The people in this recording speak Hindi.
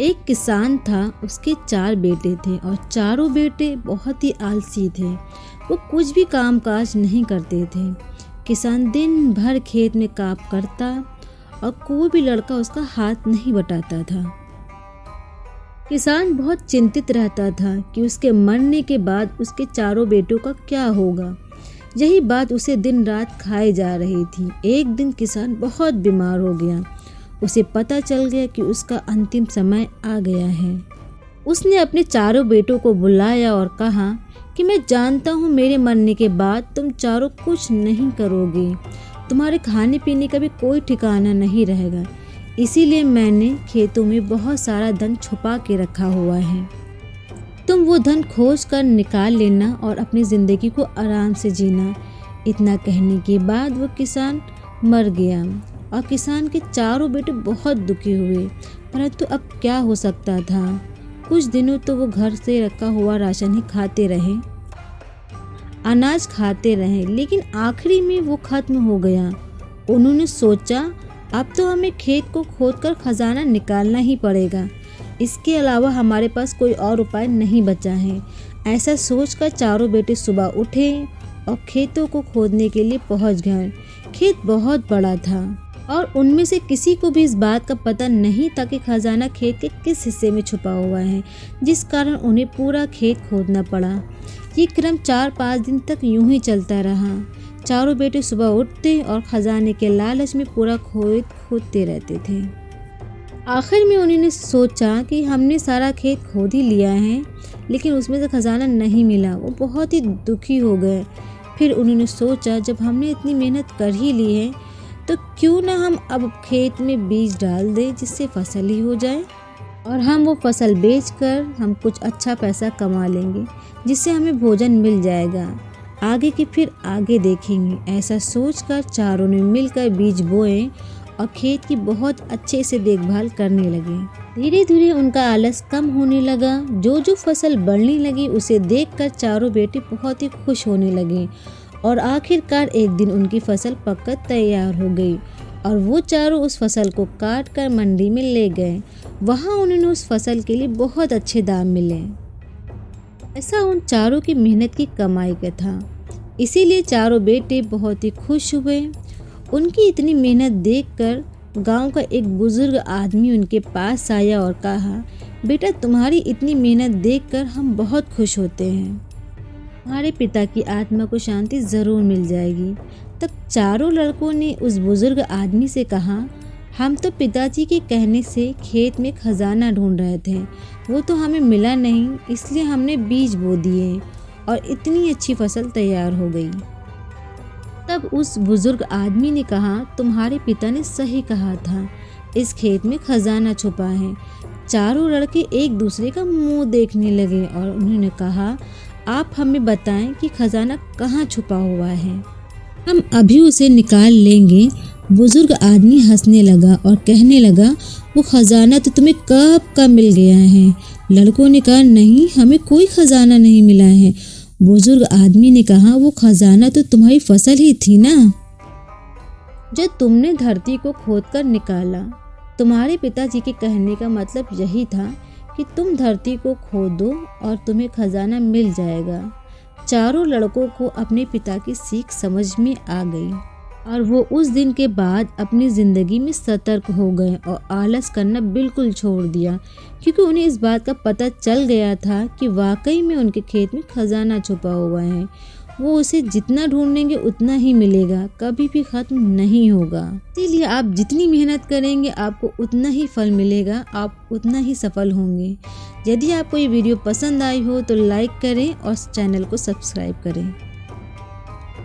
एक किसान था, उसके 4 बेटे थे और चारों बेटे बहुत ही आलसी थे। वो कुछ भी काम काज नहीं करते थे। किसान दिन भर खेत में काम करता और कोई भी लड़का उसका हाथ नहीं बटाता था। किसान बहुत चिंतित रहता था कि उसके मरने के बाद उसके चारों बेटों का क्या होगा। यही बात उसे दिन रात खाए जा रही थी। एक दिन किसान बहुत बीमार हो गया। उसे पता चल गया कि उसका अंतिम समय आ गया है। उसने अपने चारों बेटों को बुलाया और कहा कि मैं जानता हूँ मेरे मरने के बाद तुम चारों कुछ नहीं करोगे। तुम्हारे खाने पीने का भी कोई ठिकाना नहीं रहेगा। इसीलिए मैंने खेतों में बहुत सारा धन छुपा के रखा हुआ है। तुम वो धन खोज कर निकाल लेना और अपनी ज़िंदगी को आराम से जीना। इतना कहने के बाद वो किसान मर गया और किसान के चारों बेटे बहुत दुखी हुए। परंतु अब क्या हो सकता था। कुछ दिनों तो वो घर से रखा हुआ राशन ही खाते रहे, अनाज खाते रहे, लेकिन आखिरी में वो खत्म हो गया। उन्होंने सोचा अब तो हमें खेत को खोदकर खजाना निकालना ही पड़ेगा। इसके अलावा हमारे पास कोई और उपाय नहीं बचा है। ऐसा सोचकर चारों बेटे सुबह उठे और खेतों को खोदने के लिए पहुंच गए। खेत बहुत बड़ा था और उनमें से किसी को भी इस बात का पता नहीं था कि खजाना खेत के किस हिस्से में छुपा हुआ है, जिस कारण उन्हें पूरा खेत खोदना पड़ा। ये क्रम 4-5 दिन तक यूं ही चलता रहा। चारों बेटे सुबह उठते और खजाने के लालच में पूरा खोदते रहते थे। आखिर में उन्होंने सोचा कि हमने सारा खेत खोद ही लिया है, लेकिन उसमें से खजाना नहीं मिला। वो बहुत ही दुखी हो गए। फिर उन्होंने सोचा जब हमने इतनी मेहनत कर ही ली है तो क्यों ना हम अब खेत में बीज डाल दें, जिससे फसल ही हो जाए और हम वो फसल बेचकर हम कुछ अच्छा पैसा कमा लेंगे, जिससे हमें भोजन मिल जाएगा। आगे की फिर आगे देखेंगे। ऐसा सोचकर चारों ने मिलकर बीज बोए और खेत की बहुत अच्छे से देखभाल करने लगे। धीरे धीरे उनका आलस कम होने लगा। जो जो फसल बढ़ने लगी उसे देखकर चारों बेटे बहुत ही खुश होने लगे और आखिरकार एक दिन उनकी फसल पककर तैयार हो गई और वो चारों उस फसल को काट कर मंडी में ले गए। वहाँ उन्होंने उस फसल के लिए बहुत अच्छे दाम मिले। ऐसा उन चारों की मेहनत की कमाई का था, इसीलिए चारों बेटे बहुत ही खुश हुए। उनकी इतनी मेहनत देखकर गांव का एक बुजुर्ग आदमी उनके पास आया और कहा, बेटा तुम्हारी इतनी मेहनत देखकर हम बहुत खुश होते हैं। तुम्हारे पिता की आत्मा को शांति ज़रूर मिल जाएगी। तब चारों लड़कों ने उस बुजुर्ग आदमी से कहा, हम तो पिताजी के कहने से खेत में खजाना ढूंढ रहे थे, वो तो हमें मिला नहीं, इसलिए हमने बीज बो दिए और इतनी अच्छी फसल तैयार हो गई। तब उस बुजुर्ग आदमी ने कहा, तुम्हारे पिता ने सही कहा था, इस खेत में खजाना छुपा है। चारों लड़के एक दूसरे का मुंह देखने लगे और उन्होंने कहा, आप हमें बताएं कि खजाना कहाँ छुपा हुआ है, हम अभी उसे निकाल लेंगे। बुजुर्ग आदमी हंसने लगा और कहने लगा, वो खजाना तो तुम्हें कब का मिल गया है। लड़कों ने कहा, नहीं हमें कोई खजाना नहीं मिला है। बुजुर्ग आदमी ने कहा, वो खजाना तो तुम्हारी फसल ही थी ना, जो तुमने धरती को खोदकर निकाला। तुम्हारे पिताजी के कहने का मतलब यही था कि तुम धरती को खोदो और तुम्हें खजाना मिल जाएगा। चारों लड़कों को अपने पिता की सीख समझ में आ गई और वो उस दिन के बाद अपनी ज़िंदगी में सतर्क हो गए और आलस करना बिल्कुल छोड़ दिया, क्योंकि उन्हें इस बात का पता चल गया था कि वाकई में उनके खेत में खजाना छुपा हुआ है। वो उसे जितना ढूंढेंगे उतना ही मिलेगा, कभी भी ख़त्म नहीं होगा। इसीलिए आप जितनी मेहनत करेंगे आपको उतना ही फल मिलेगा, आप उतना ही सफल होंगे। यदि आपको ये वीडियो पसंद आई हो तो लाइक करें और चैनल को सब्सक्राइब करें।